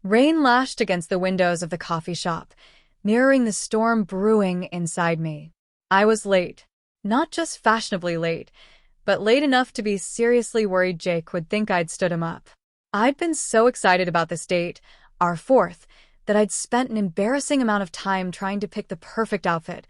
Rain lashed against the windows of the coffee shop, mirroring the storm brewing inside me. I was late. Not just fashionably late, but late enough to be seriously worried Jake would think I'd stood him up. I'd been so excited about this date, our fourth, that I'd spent an embarrassing amount of time trying to pick the perfect outfit,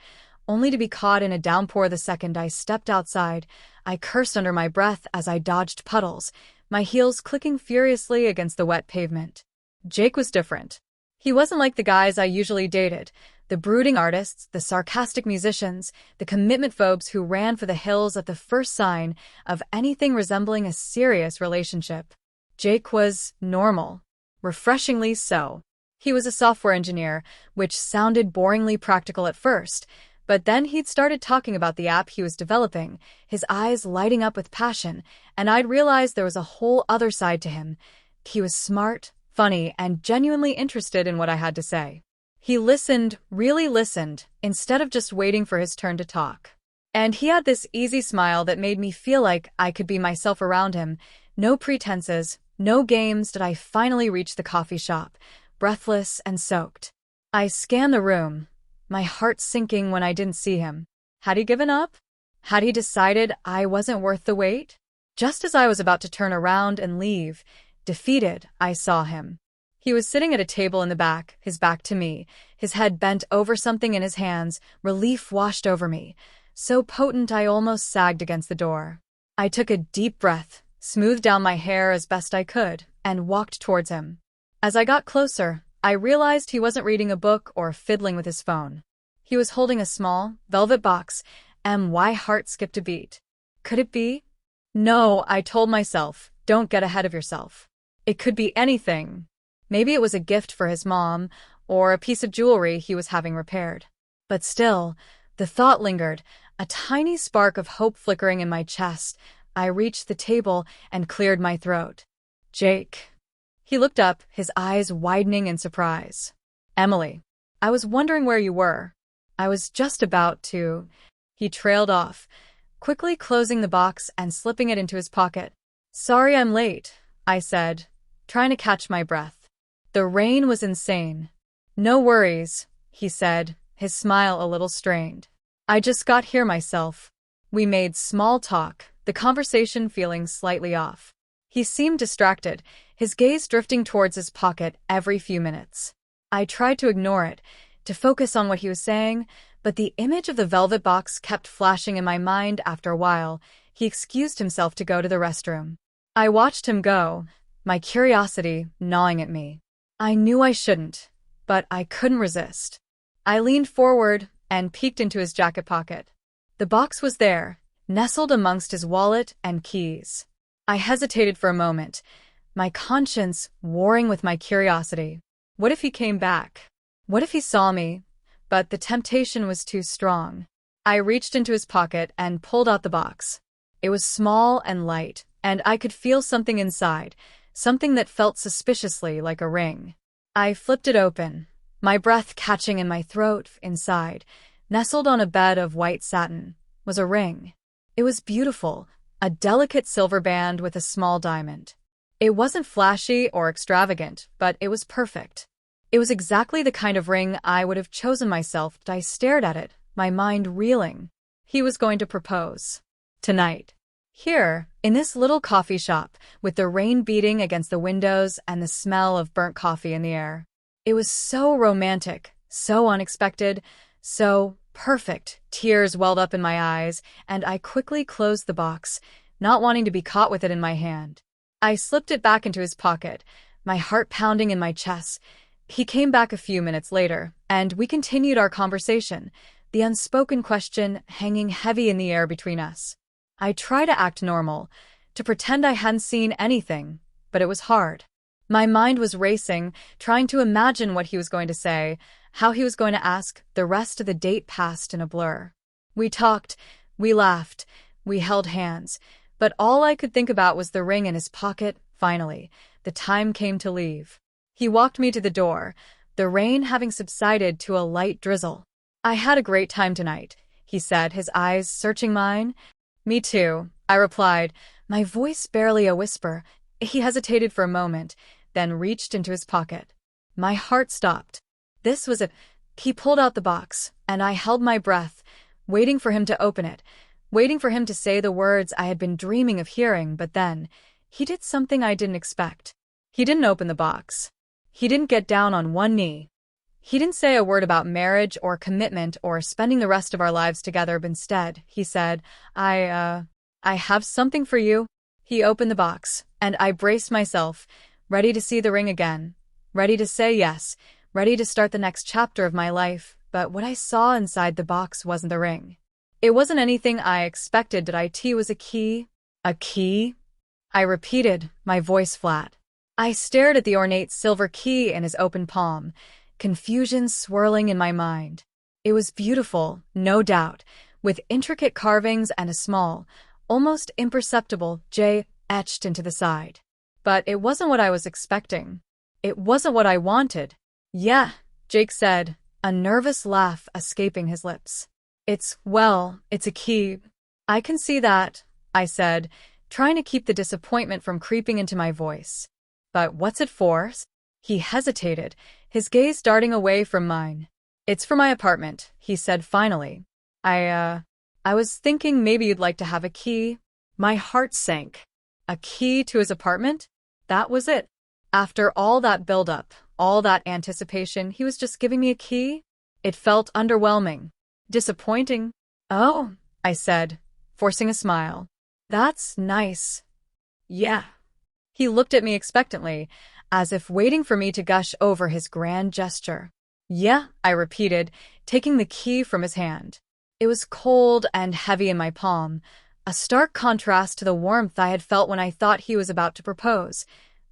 only to be caught in a downpour the second I stepped outside. I cursed under my breath as I dodged puddles, my heels clicking furiously against the wet pavement. Jake was different. He wasn't like the guys I usually dated, the brooding artists, the sarcastic musicians, the commitment phobes who ran for the hills at the first sign of anything resembling a serious relationship. Jake was normal. Refreshingly so. He was a software engineer, which sounded boringly practical at first, but then he'd started talking about the app he was developing, his eyes lighting up with passion, and I'd realized there was a whole other side to him. He was smart, funny, and genuinely interested in what I had to say. He listened, really listened, instead of just waiting for his turn to talk. And he had this easy smile that made me feel like I could be myself around him. No pretenses, no games. Did I finally reach the coffee shop, breathless and soaked. I scanned the room, my heart sinking when I didn't see him. Had he given up? Had he decided I wasn't worth the wait? Just as I was about to turn around and leave, defeated, I saw him. He was sitting at a table in the back, his back to me, his head bent over something in his hands. Relief washed over me, so potent I almost sagged against the door. I took a deep breath, smoothed down my hair as best I could, and walked towards him. As I got closer, I realized he wasn't reading a book or fiddling with his phone. He was holding a small, velvet box, and my heart skipped a beat. Could it be? No, I told myself, don't get ahead of yourself. It could be anything. Maybe it was a gift for his mom, or a piece of jewelry he was having repaired. But still, the thought lingered, a tiny spark of hope flickering in my chest. I reached the table and cleared my throat. Jake. He looked up, his eyes widening in surprise. Emily. I was wondering where you were. I was just about to. He trailed off, quickly closing the box and slipping it into his pocket. Sorry I'm late, I said, trying to catch my breath. The rain was insane. No worries, he said, his smile a little strained. I just got here myself. We made small talk, the conversation feeling slightly off. He seemed distracted, his gaze drifting towards his pocket every few minutes. I tried to ignore it, to focus on what he was saying, but the image of the velvet box kept flashing in my mind. After a while, he excused himself to go to the restroom. I watched him go, my curiosity gnawing at me. I knew I shouldn't, but I couldn't resist. I leaned forward and peeked into his jacket pocket. The box was there, nestled amongst his wallet and keys. I hesitated for a moment, my conscience warring with my curiosity. What if he came back? What if he saw me? But the temptation was too strong. I reached into his pocket and pulled out the box. It was small and light, and I could feel something inside, something that felt suspiciously like a ring. I flipped it open, my breath catching in my throat. Inside, nestled on a bed of white satin, was a ring. It was beautiful, a delicate silver band with a small diamond. It wasn't flashy or extravagant, but it was perfect. It was exactly the kind of ring I would have chosen myself. I stared at it, my mind reeling. He was going to propose. Tonight. Here, in this little coffee shop, with the rain beating against the windows and the smell of burnt coffee in the air. It was so romantic, so unexpected, so perfect. Tears welled up in my eyes, and I quickly closed the box, not wanting to be caught with it in my hand. I slipped it back into his pocket, my heart pounding in my chest. He came back a few minutes later, and we continued our conversation, the unspoken question hanging heavy in the air between us. I tried to act normal, to pretend I hadn't seen anything, but it was hard. My mind was racing, trying to imagine what he was going to say, how he was going to ask. The rest of the date passed in a blur. We talked, we laughed, we held hands, but all I could think about was the ring in his pocket. Finally, the time came to leave. He walked me to the door, the rain having subsided to a light drizzle. I had a great time tonight, he said, his eyes searching mine. Me too, I replied, my voice barely a whisper. He hesitated for a moment, then reached into his pocket. My heart stopped. This was it. He pulled out the box, and I held my breath, waiting for him to open it, waiting for him to say the words I had been dreaming of hearing, but then he did something I didn't expect. He didn't open the box. He didn't get down on one knee. He didn't say a word about marriage or commitment or spending the rest of our lives together, but instead, he said, I have something for you. He opened the box, and I braced myself, ready to see the ring again, ready to say yes, ready to start the next chapter of my life, but what I saw inside the box wasn't the ring. It wasn't anything I expected. It was a key. A key? I repeated, my voice flat. I stared at the ornate silver key in his open palm, confusion swirling in my mind. It was beautiful, no doubt, with intricate carvings and a small, almost imperceptible J etched into the side. But it wasn't what I was expecting. It wasn't what I wanted. Yeah, Jake said, a nervous laugh escaping his lips. It's a key. I can see that, I said, trying to keep the disappointment from creeping into my voice. But what's it for? He hesitated, his gaze darting away from mine. It's for my apartment, he said finally. I was thinking maybe you'd like to have a key. My heart sank. A key to his apartment? That was it. After all that build-up, all that anticipation, he was just giving me a key? It felt underwhelming. Disappointing. Oh, I said, forcing a smile. That's nice. Yeah. He looked at me expectantly, as if waiting for me to gush over his grand gesture. Yeah, I repeated, taking the key from his hand. It was cold and heavy in my palm, a stark contrast to the warmth I had felt when I thought he was about to propose.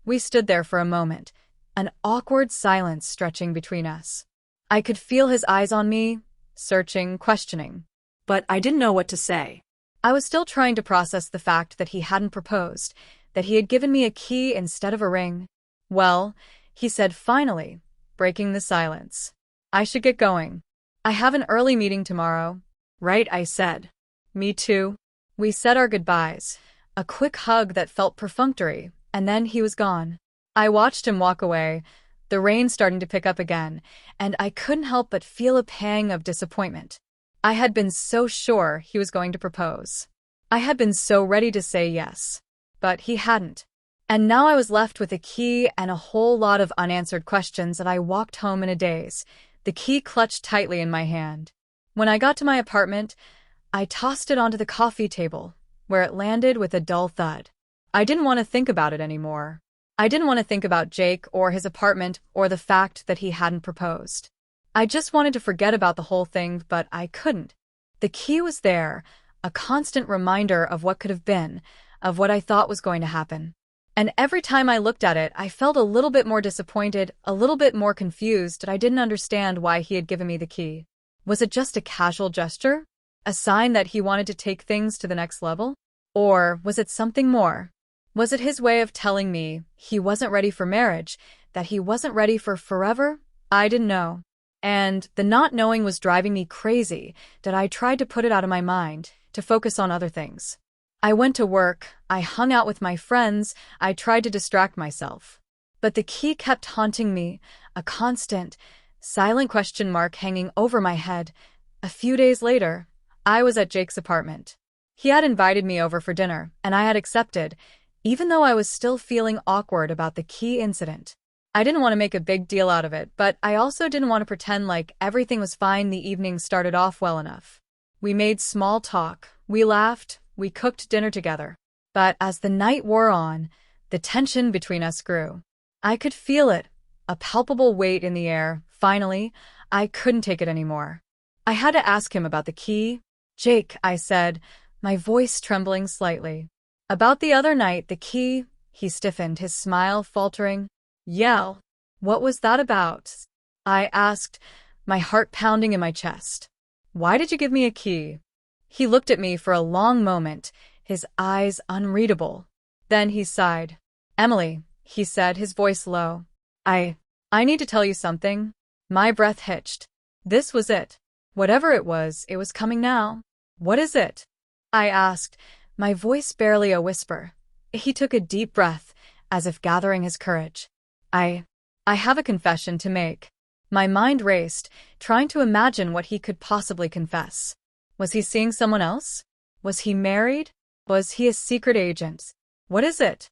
We stood there for a moment, an awkward silence stretching between us. I could feel his eyes on me, searching, questioning. But I didn't know what to say. I was still trying to process the fact that he hadn't proposed, that he had given me a key instead of a ring. Well, he said finally, breaking the silence. I should get going. I have an early meeting tomorrow. Right, I said. Me too. We said our goodbyes, a quick hug that felt perfunctory, and then he was gone. I watched him walk away, the rain starting to pick up again, and I couldn't help but feel a pang of disappointment. I had been so sure he was going to propose. I had been so ready to say yes. But he hadn't. And now I was left with a key and a whole lot of unanswered questions, and I walked home in a daze, the key clutched tightly in my hand. When I got to my apartment, I tossed it onto the coffee table, where it landed with a dull thud. I didn't want to think about it anymore. I didn't want to think about Jake or his apartment or the fact that he hadn't proposed. I just wanted to forget about the whole thing, but I couldn't. The key was there, a constant reminder of what could have been, of what I thought was going to happen. And every time I looked at it, I felt a little bit more disappointed, a little bit more confused, that I didn't understand why he had given me the key. Was it just a casual gesture? A sign that he wanted to take things to the next level? Or was it something more? Was it his way of telling me he wasn't ready for marriage, that he wasn't ready for forever? I didn't know. And the not knowing was driving me crazy, that I tried to put it out of my mind, to focus on other things. I went to work, I hung out with my friends, I tried to distract myself. But the key kept haunting me, a constant, silent question mark hanging over my head. A few days later, I was at Jake's apartment. He had invited me over for dinner, and I had accepted, even though I was still feeling awkward about the key incident. I didn't want to make a big deal out of it, but I also didn't want to pretend like everything was fine. The evening started off well enough. We made small talk, we laughed, we cooked dinner together. But as the night wore on, the tension between us grew. I could feel it, a palpable weight in the air. Finally, I couldn't take it anymore. I had to ask him about the key. Jake, I said, my voice trembling slightly. About the other night, the key, he stiffened, his smile faltering. Yeah, what was that about? I asked, my heart pounding in my chest. Why did you give me a key? He looked at me for a long moment, his eyes unreadable. Then he sighed. Emily, he said, his voice low. I need to tell you something. My breath hitched. This was it. Whatever it was coming now. What is it? I asked, my voice barely a whisper. He took a deep breath, as if gathering his courage. I have a confession to make. My mind raced, trying to imagine what he could possibly confess. Was he seeing someone else? Was he married? Was he a secret agent? What is it?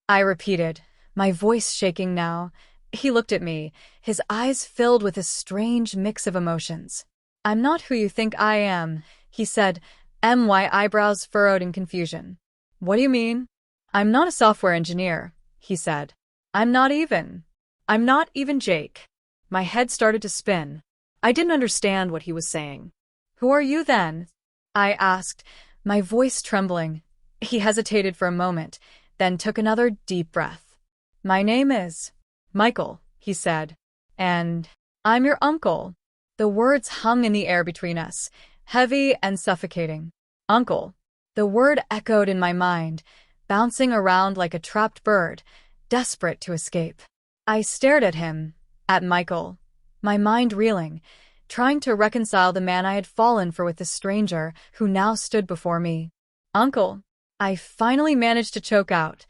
I repeated, my voice shaking now. He looked at me, his eyes filled with a strange mix of emotions. I'm not who you think I am, he said, my eyebrows furrowed in confusion. What do you mean? I'm not a software engineer, he said. I'm not even Jake. My head started to spin. I didn't understand what he was saying. Who are you then? I asked, my voice trembling. He hesitated for a moment, then took another deep breath. My name is Michael, he said. And I'm your uncle. The words hung in the air between us, heavy and suffocating. Uncle. The word echoed in my mind, bouncing around like a trapped bird, desperate to escape. I stared at him, at Michael, my mind reeling, trying to reconcile the man I had fallen for with the stranger who now stood before me. Uncle. I finally managed to choke out,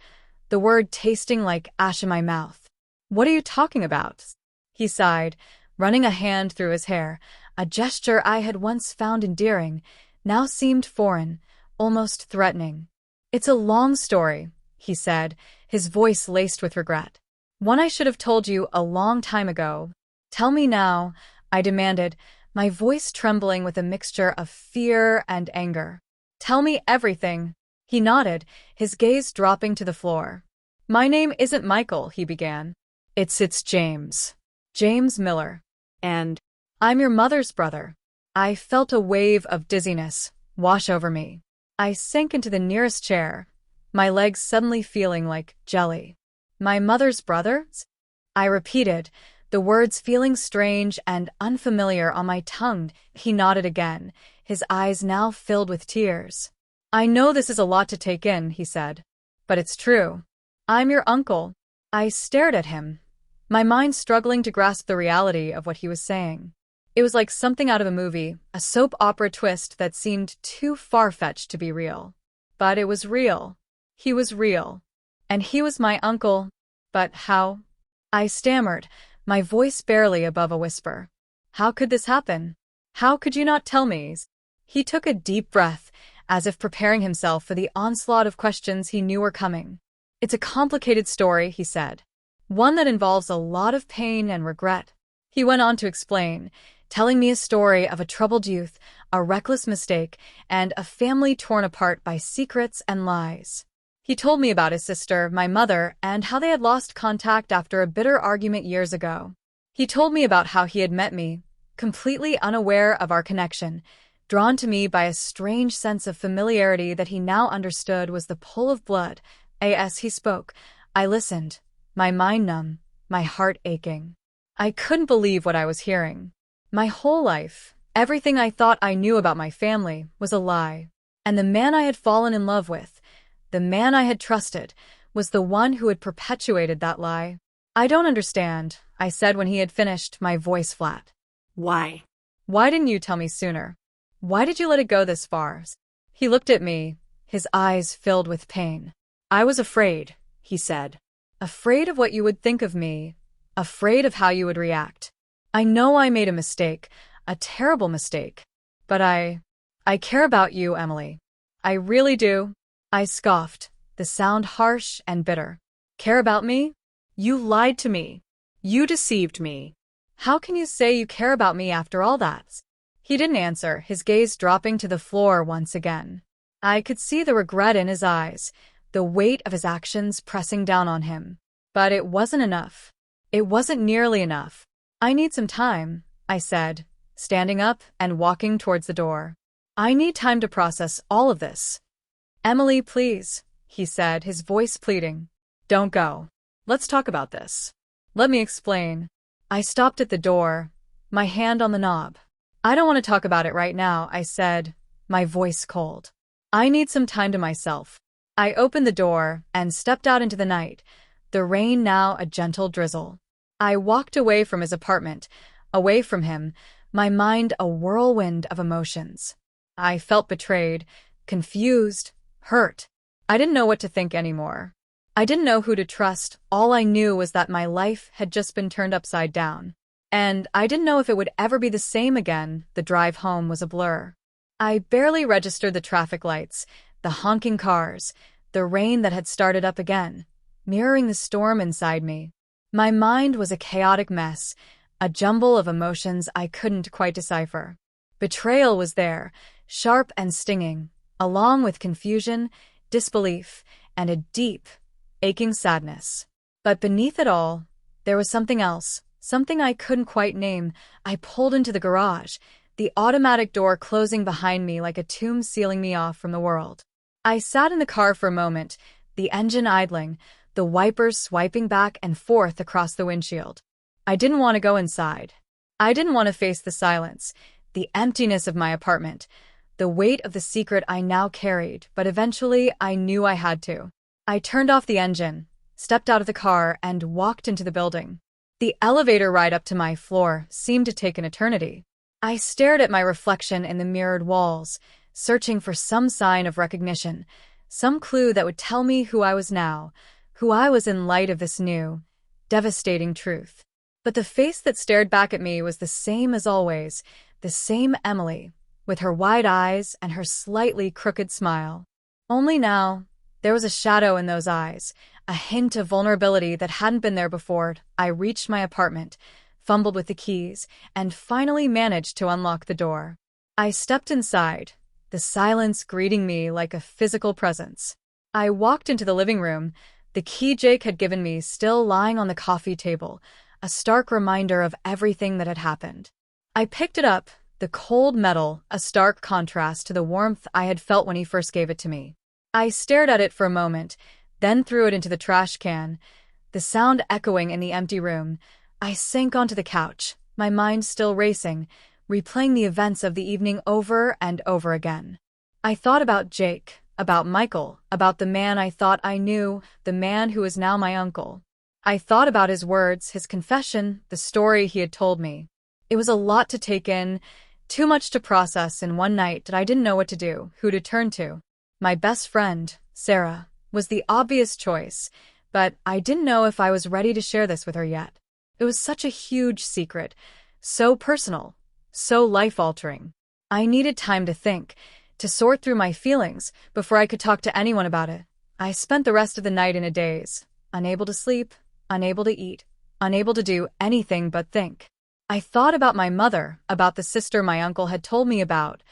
the word tasting like ash in my mouth. What are you talking about? He sighed, running a hand through his hair, a gesture I had once found endearing, now seemed foreign, almost threatening. It's a long story, he said, his voice laced with regret. One I should have told you a long time ago. Tell me now, I demanded, my voice trembling with a mixture of fear and anger. Tell me everything. He nodded, his gaze dropping to the floor. My name isn't Michael, he began. It's James. James Miller. And I'm your mother's brother. I felt a wave of dizziness wash over me. I sank into the nearest chair, my legs suddenly feeling like jelly. My mother's brother? I repeated, the words feeling strange and unfamiliar on my tongue. He nodded again, his eyes now filled with tears. I know this is a lot to take in, he said. But it's true. I'm your uncle. I stared at him, my mind struggling to grasp the reality of what he was saying. It was like something out of a movie, a soap opera twist that seemed too far-fetched to be real. But it was real. He was real. And he was my uncle. But how? I stammered, my voice barely above a whisper. How could this happen? How could you not tell me? He took a deep breath, as if preparing himself for the onslaught of questions he knew were coming. It's a complicated story, he said. One that involves a lot of pain and regret. He went on to explain, telling me a story of a troubled youth, a reckless mistake, and a family torn apart by secrets and lies. He told me about his sister, my mother, and how they had lost contact after a bitter argument years ago. He told me about how he had met me, completely unaware of our connection, drawn to me by a strange sense of familiarity that he now understood was the pull of blood. As he spoke, I listened, my mind numb, my heart aching. I couldn't believe what I was hearing. My whole life, everything I thought I knew about my family, was a lie. And the man I had fallen in love with, the man I had trusted, was the one who had perpetuated that lie. I don't understand, I said when he had finished, my voice flat. Why? Why didn't you tell me sooner? Why did you let it go this far? He looked at me, his eyes filled with pain. I was afraid, he said. Afraid of what you would think of me, afraid of how you would react. I know I made a mistake, a terrible mistake. But I care about you, Emily. I really do. I scoffed, the sound harsh and bitter. Care about me? You lied to me. You deceived me. How can you say you care about me after all that? He didn't answer, his gaze dropping to the floor once again. I could see the regret in his eyes, the weight of his actions pressing down on him. But it wasn't enough. It wasn't nearly enough. I need some time, I said, standing up and walking towards the door. I need time to process all of this. Emily, please, he said, his voice pleading. Don't go. Let's talk about this. Let me explain. I stopped at the door, my hand on the knob. I don't want to talk about it right now, I said, my voice cold. I need some time to myself. I opened the door and stepped out into the night, the rain now a gentle drizzle. I walked away from his apartment, away from him, my mind a whirlwind of emotions. I felt betrayed, confused, hurt. I didn't know what to think anymore. I didn't know who to trust. All I knew was that my life had just been turned upside down. And I didn't know if it would ever be the same again. The drive home was a blur. I barely registered the traffic lights, the honking cars, the rain that had started up again, mirroring the storm inside me. My mind was a chaotic mess, a jumble of emotions I couldn't quite decipher. Betrayal was there, sharp and stinging, along with confusion, disbelief, and a deep, aching sadness. But beneath it all, there was something else, something I couldn't quite name. I pulled into the garage, the automatic door closing behind me like a tomb sealing me off from the world. I sat in the car for a moment, the engine idling, the wipers swiping back and forth across the windshield. I didn't want to go inside. I didn't want to face the silence, the emptiness of my apartment, the weight of the secret I now carried, but eventually I knew I had to. I turned off the engine, stepped out of the car, and walked into the building. The elevator ride up to my floor seemed to take an eternity. I stared at my reflection in the mirrored walls, searching for some sign of recognition, some clue that would tell me who I was now, who I was in light of this new, devastating truth. But the face that stared back at me was the same as always, the same Emily, with her wide eyes and her slightly crooked smile. Only now, there was a shadow in those eyes, a hint of vulnerability that hadn't been there before. I reached my apartment, fumbled with the keys, and finally managed to unlock the door. I stepped inside, the silence greeting me like a physical presence. I walked into the living room, the key Jake had given me still lying on the coffee table, a stark reminder of everything that had happened. I picked it up, the cold metal, a stark contrast to the warmth I had felt when he first gave it to me. I stared at it for a moment, then threw it into the trash can, the sound echoing in the empty room. I sank onto the couch, my mind still racing, replaying the events of the evening over and over again. I thought about Jake, about Michael, about the man I thought I knew, the man who is now my uncle. I thought about his words, his confession, the story he had told me. It was a lot to take in, too much to process in one night that I didn't know what to do, who to turn to. My best friend, Sarah, was the obvious choice, but I didn't know if I was ready to share this with her yet. It was such a huge secret, so personal, so life-altering. I needed time to think, to sort through my feelings before I could talk to anyone about it. I spent the rest of the night in a daze, unable to sleep, unable to eat, unable to do anything but think. I thought about my mother, about the sister my uncle had told me about,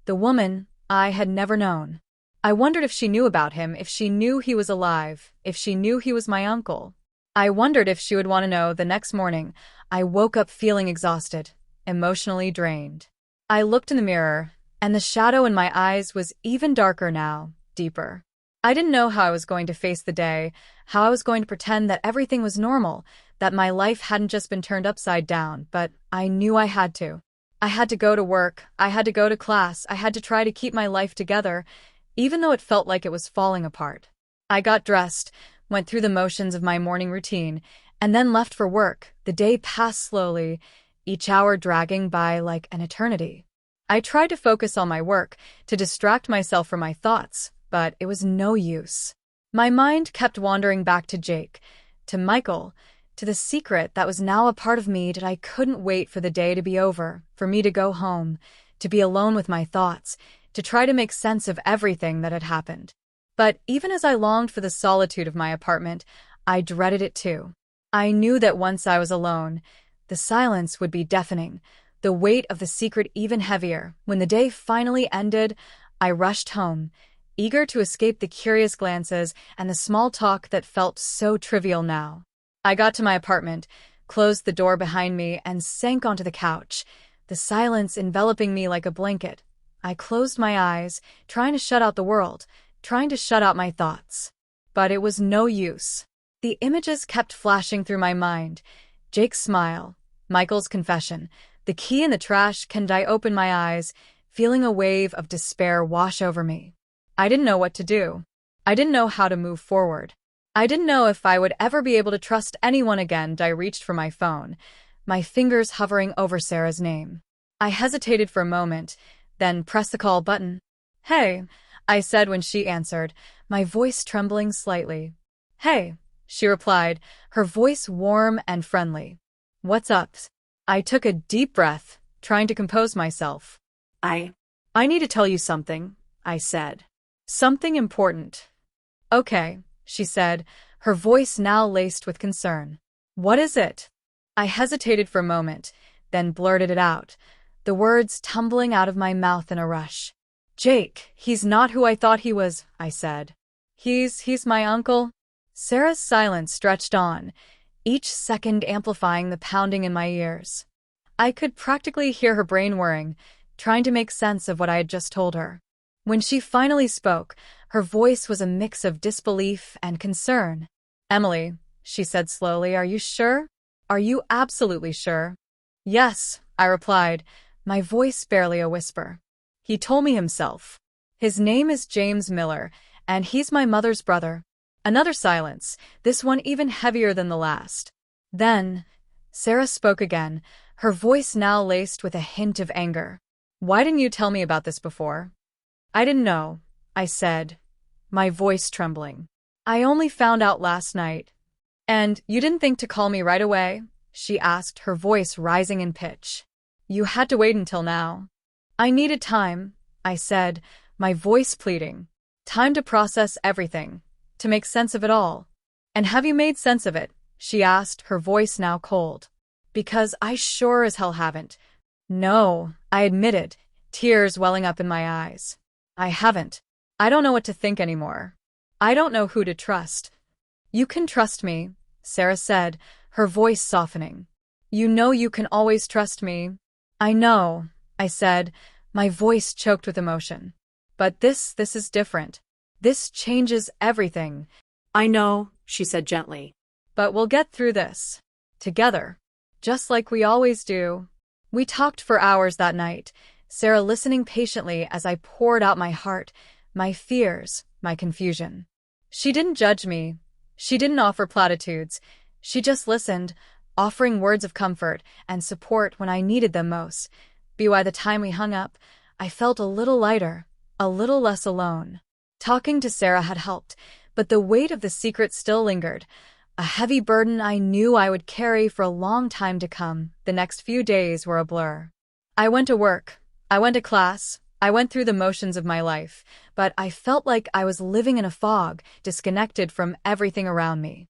the woman I had never known. I wondered if she knew about him, if she knew he was alive, if she knew he was my uncle. I wondered if she would want to know. The next morning, I woke up feeling exhausted, emotionally drained. I looked in the mirror, and the shadow in my eyes was even darker now, deeper. I didn't know how I was going to face the day, how I was going to pretend that everything was normal, that my life hadn't just been turned upside down, but I knew I had to. I had to go to work, I had to go to class, I had to try to keep my life together, even though it felt like it was falling apart. I got dressed, went through the motions of my morning routine, and then left for work. The day passed slowly, each hour dragging by like an eternity. I tried to focus on my work, to distract myself from my thoughts, but it was no use. My mind kept wandering back to Jake, to Michael, to the secret that was now a part of me that I couldn't wait for the day to be over, for me to go home, to be alone with my thoughts, to try to make sense of everything that had happened. But even as I longed for the solitude of my apartment, I dreaded it too. I knew that once I was alone, the silence would be deafening, the weight of the secret even heavier. When the day finally ended, I rushed home, eager to escape the curious glances and the small talk that felt so trivial now. I got to my apartment, closed the door behind me, and sank onto the couch, the silence enveloping me like a blanket. I closed my eyes, trying to shut out the world, trying to shut out my thoughts. But it was no use. The images kept flashing through my mind. Jake's smile, Michael's confession, the key in the trash. And I opened my eyes, feeling a wave of despair wash over me. I didn't know what to do. I didn't know how to move forward. I didn't know if I would ever be able to trust anyone again. I reached for my phone, my fingers hovering over Sarah's name. I hesitated for a moment, then pressed the call button. "Hey," I said when she answered, my voice trembling slightly. Hey, she replied, her voice warm and friendly. What's up? I took a deep breath, trying to compose myself. I need to tell you something, I said. Something important. Okay, she said, her voice now laced with concern. What is it? I hesitated for a moment, then blurted it out, the words tumbling out of my mouth in a rush. Jake, he's not who I thought he was, I said. He's my uncle. Sarah's silence stretched on, each second amplifying the pounding in my ears. I could practically hear her brain whirring, trying to make sense of what I had just told her. When she finally spoke, her voice was a mix of disbelief and concern. Emily, she said slowly, are you sure? Are you absolutely sure? Yes, I replied, my voice barely a whisper. He told me himself. His name is James Miller, and he's my mother's brother. Another silence, this one even heavier than the last. Then, Sarah spoke again, her voice now laced with a hint of anger. Why didn't you tell me about this before? I didn't know, I said, my voice trembling. I only found out last night. And you didn't think to call me right away? She asked, her voice rising in pitch. You had to wait until now. I needed time, I said, my voice pleading. Time to process everything, to make sense of it all. And have you made sense of it? She asked, her voice now cold. Because I sure as hell haven't. No, I admitted, tears welling up in my eyes. I haven't. I don't know what to think anymore. I don't know who to trust. You can trust me, Sarah said, her voice softening. You know you can always trust me. I know, I said, my voice choked with emotion. But this is different. This changes everything. I know, she said gently. But we'll get through this. Together. Just like we always do. We talked for hours that night, Sarah listening patiently as I poured out my heart, my fears, my confusion. She didn't judge me. She didn't offer platitudes. She just listened, offering words of comfort and support when I needed them most. By the time we hung up, I felt a little lighter, a little less alone. Talking to Sarah had helped, but the weight of the secret still lingered, a heavy burden I knew I would carry for a long time to come. The next few days were a blur. I went to work. I went to class. I went through the motions of my life, but I felt like I was living in a fog, disconnected from everything around me.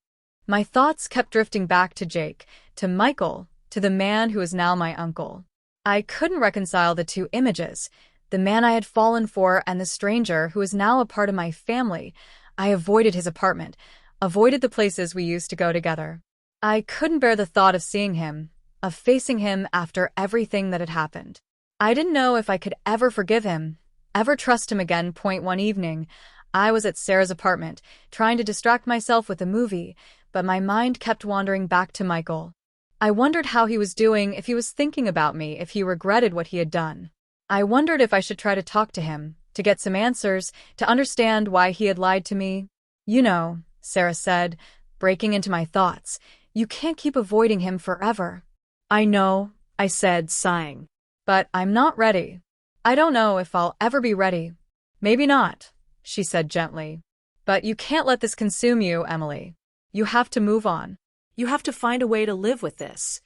My thoughts kept drifting back to Jake, to Michael, to the man who is now my uncle. I couldn't reconcile the two images, the man I had fallen for and the stranger who is now a part of my family. I avoided his apartment, avoided the places we used to go together. I couldn't bear the thought of seeing him, of facing him after everything that had happened. I didn't know if I could ever forgive him, ever trust him again. One evening, I was at Sarah's apartment, trying to distract myself with a movie, but my mind kept wandering back to Michael. I wondered how he was doing, if he was thinking about me, if he regretted what he had done. I wondered if I should try to talk to him, to get some answers, to understand why he had lied to me. You know, Sarah said, breaking into my thoughts, you can't keep avoiding him forever. I know, I said, sighing. But I'm not ready. I don't know if I'll ever be ready. Maybe not, she said gently. But you can't let this consume you, Emily. You have to move on. You have to find a way to live with this.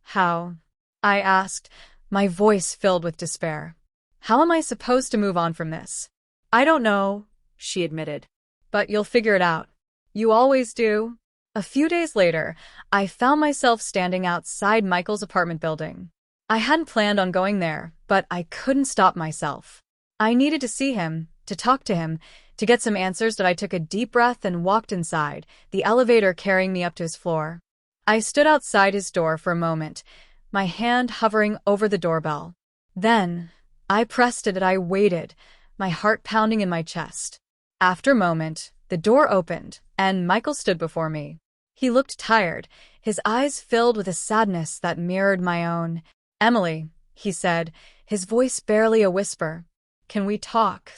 How? I asked, my voice filled with despair. How am I supposed to move on from this? I don't know, she admitted. But you'll figure it out. You always do. A few days later, I found myself standing outside Michael's apartment building. I hadn't planned on going there, but I couldn't stop myself. I needed to see him, to talk to him, to get some answers. That I took a deep breath and walked inside, the elevator carrying me up to his floor. I stood outside his door for a moment, my hand hovering over the doorbell. Then, I pressed it and I waited, my heart pounding in my chest. After a moment, the door opened, and Michael stood before me. He looked tired, his eyes filled with a sadness that mirrored my own. Emily, he said, his voice barely a whisper. Can we talk?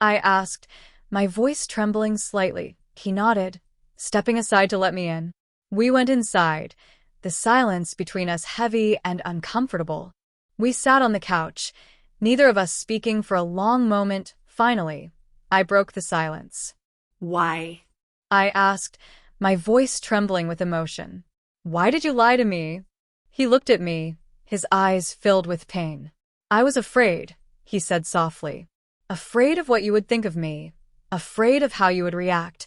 I asked, my voice trembling slightly. He nodded, stepping aside to let me in. We went inside, the silence between us heavy and uncomfortable. We sat on the couch, neither of us speaking for a long moment. Finally, I broke the silence. Why? I asked, my voice trembling with emotion. Why did you lie to me? He looked at me, his eyes filled with pain. I was afraid, he said softly. Afraid of what you would think of me, afraid of how you would react.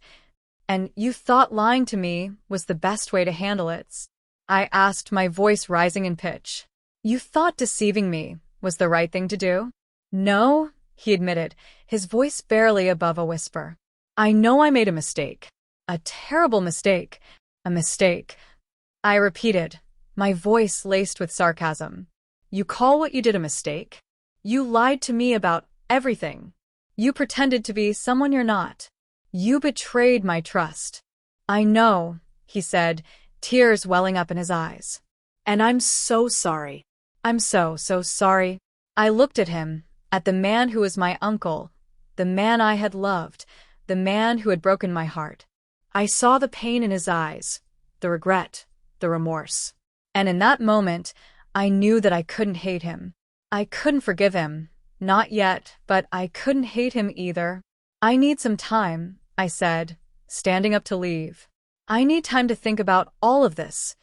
And you thought lying to me was the best way to handle it? I asked, my voice rising in pitch. You thought deceiving me was the right thing to do? No, he admitted, his voice barely above a whisper. I know I made a mistake. A terrible mistake. A mistake. I repeated, my voice laced with sarcasm. You call what you did a mistake? You lied to me about everything. You pretended to be someone you're not. You betrayed my trust. I know, he said, tears welling up in his eyes. And I'm so sorry. I'm so sorry. I looked at him, at the man who was my uncle, the man I had loved, the man who had broken my heart. I saw the pain in his eyes, the regret, the remorse. And in that moment, I knew that I couldn't hate him. I couldn't forgive him. Not yet, but I couldn't hate him either. I need some time, I said, standing up to leave. I need time to think about all of this.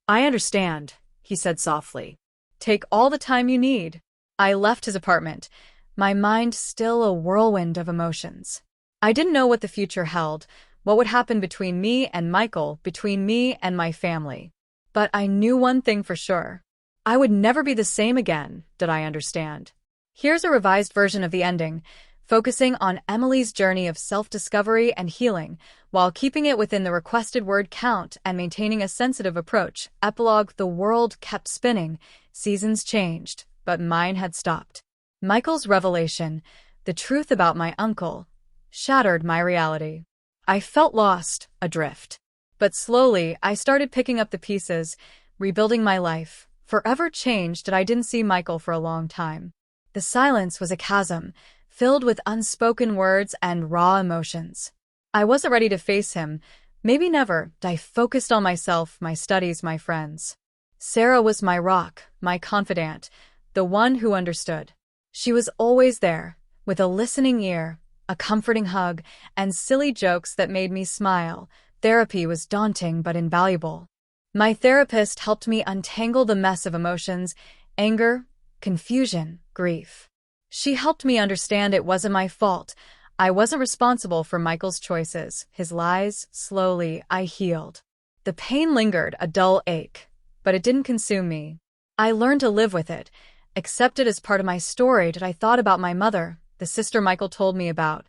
I understand, he said softly. Take all the time you need. I left his apartment, my mind still a whirlwind of emotions. I didn't know what the future held, what would happen between me and Michael, between me and my family. But I knew one thing for sure. I would never be the same again, did I understand. Here's a revised version of the ending, focusing on Emily's journey of self-discovery and healing, while keeping it within the requested word count and maintaining a sensitive approach. Epilogue: the world kept spinning, seasons changed, but mine had stopped. Michael's revelation, the truth about my uncle, shattered my reality. I felt lost, adrift. But slowly, I started picking up the pieces, rebuilding my life, forever changed. That I didn't see Michael for a long time. The silence was a chasm, filled with unspoken words and raw emotions. I wasn't ready to face him, maybe never. I focused on myself, my studies, my friends. Sarah was my rock, my confidant, the one who understood. She was always there, with a listening ear, a comforting hug, and silly jokes that made me smile. Therapy was daunting but invaluable. My therapist helped me untangle the mess of emotions, anger, confusion, grief. She helped me understand it wasn't my fault. I wasn't responsible for Michael's choices, his lies. Slowly, I healed. The pain lingered, a dull ache, but it didn't consume me. I learned to live with it, accept it as part of my story. That I thought about my mother, the sister Michael told me about,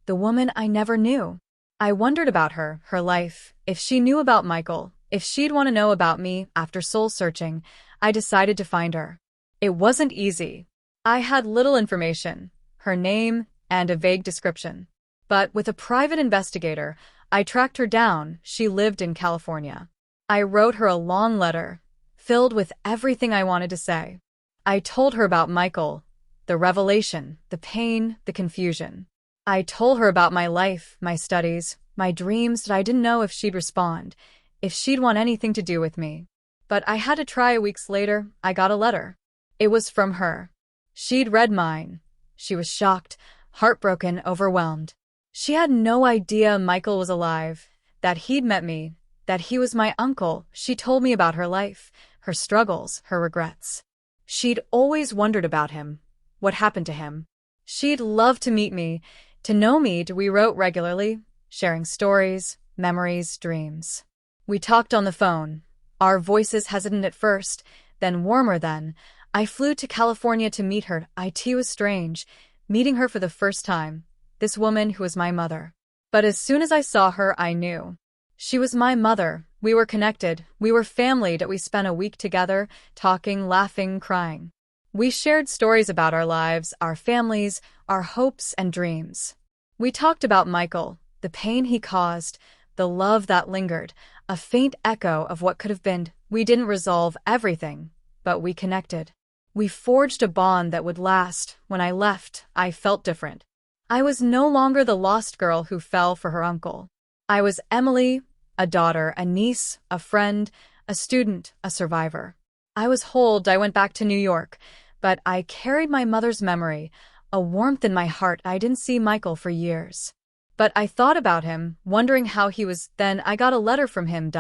the woman I never knew. I wondered about her, her life, if she knew about Michael, if she'd want to know about me. After soul-searching, I decided to find her. It wasn't easy. I had little information, her name, and a vague description. But with a private investigator, I tracked her down. She lived in California. I wrote her a long letter, filled with everything I wanted to say. I told her about Michael, the revelation, the pain, the confusion. I told her about my life, my studies, my dreams. That I didn't know if she'd respond, if she'd want anything to do with me. But I had to try. Weeks later, I got a letter. It was from her. She'd read mine. She was shocked, heartbroken, overwhelmed. She had no idea Michael was alive, that he'd met me, that he was my uncle. She told me about her life, her struggles, her regrets. She'd always wondered about him, what happened to him. She'd love to meet me, to know me. We wrote regularly, sharing stories, memories, dreams. We talked on the phone, our voices hesitant at first, then warmer. Then I flew to California to meet her. It was strange, meeting her for the first time, this woman who was my mother. But as soon as I saw her, I knew. She was my mother. We were connected. We were family. That we spent a week together, talking, laughing, crying. We shared stories about our lives, our families, our hopes and dreams. We talked about Michael, the pain he caused, the love that lingered, a faint echo of what could have been. We didn't resolve everything, but we connected. We forged a bond that would last. When I left, I felt different. I was no longer the lost girl who fell for her uncle. I was Emily, a daughter, a niece, a friend, a student, a survivor. I was whole. I went back to New York, but I carried my mother's memory, a warmth in my heart. I didn't see Michael for years. But I thought about him, wondering how he was. Then I got a letter from him.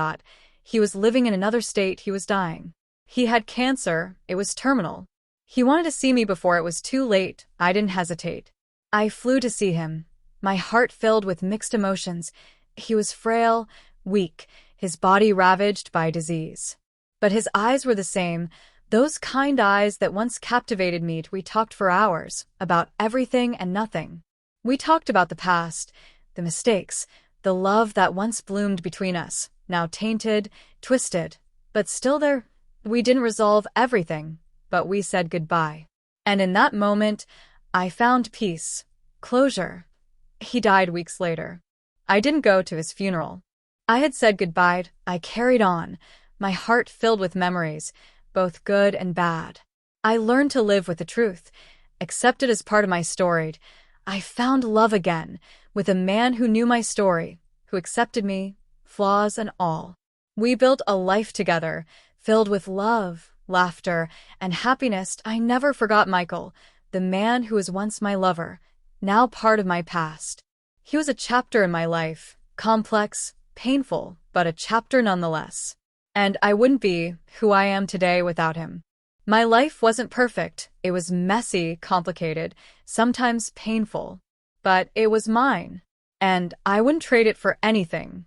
He was living in another state, he was dying. He had cancer, it was terminal. He wanted to see me before it was too late. I didn't hesitate. I flew to see him, my heart filled with mixed emotions. He was frail, weak, his body ravaged by disease. But his eyes were the same, those kind eyes that once captivated me. We talked for hours, about everything and nothing. We talked about the past, the mistakes, the love that once bloomed between us, now tainted, twisted, but still there. We didn't resolve everything, but we said goodbye. And in that moment, I found peace, closure. He died weeks later. I didn't go to his funeral. I had said goodbye. I carried on, my heart filled with memories, both good and bad. I learned to live with the truth, accept it as part of my story. I found love again, with a man who knew my story, who accepted me, flaws and all. We built a life together, filled with love, laughter, and happiness. I never forgot Michael, the man who was once my lover, now part of my past. He was a chapter in my life, complex, painful, but a chapter nonetheless. And I wouldn't be who I am today without him. My life wasn't perfect. It was messy, complicated, sometimes painful. But it was mine. And I wouldn't trade it for anything.